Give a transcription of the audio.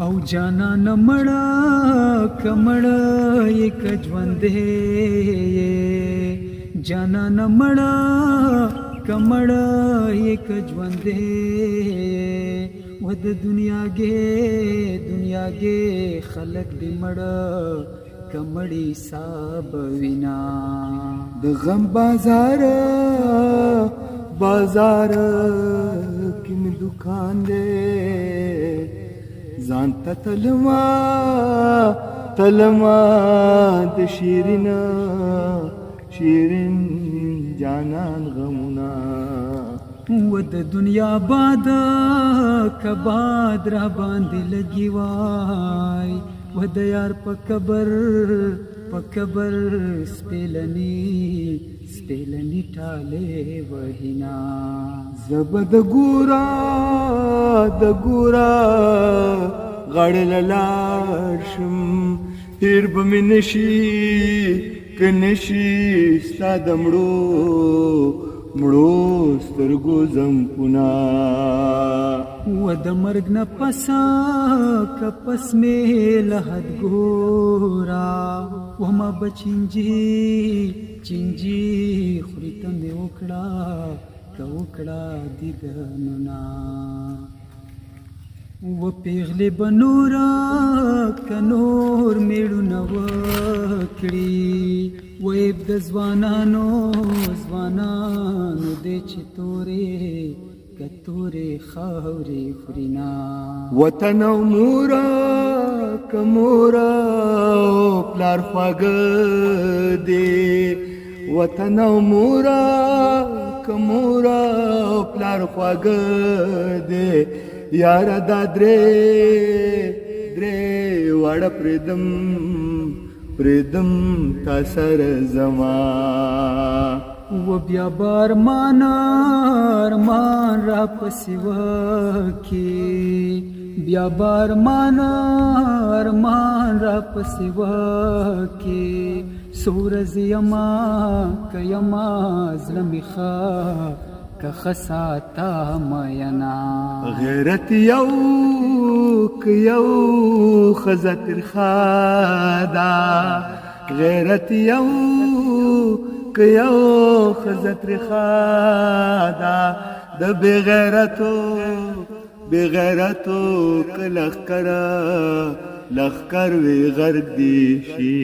او جانا نمړه کمړه یک ژوند دی جانا نمړه کمړه یک ژوند دی و د دنیا کې خلق دی مړه کمړی صاحب وینا د غم بازار کې می دکان دی ځان ته تلما د شیرین جانان غمونه و د دنیا باد کباد را باندې لګي وای و د یار په قبر سپیلنی ټاله وهینا زبد ګورا غړل لاشم پیر بمنشي کنشي ستاد مړو سترګو زمپنا و د مرګ نه پسا کپس می لحد ګورا و ما بچنجي خورته می وکړه دیدننا و پیغلی بنورا کنور میړو نو کړي و د ځوانانو دې چې کتورې خاورې خورينا وطن مورا کمورا پلار خواګ دې وطن مورا کمورا پلار خواګ دې یار دا درې وړ پردم تا سر زما و بیا بارمان را پسی وکی بیا بارمان را پسی وکی سورز یما کیما ظلمی که خساتا مینا غیرت یو خزت الخادا غیرت یو خزت رخادا د بغیرتو لخکر وی غرق دی شي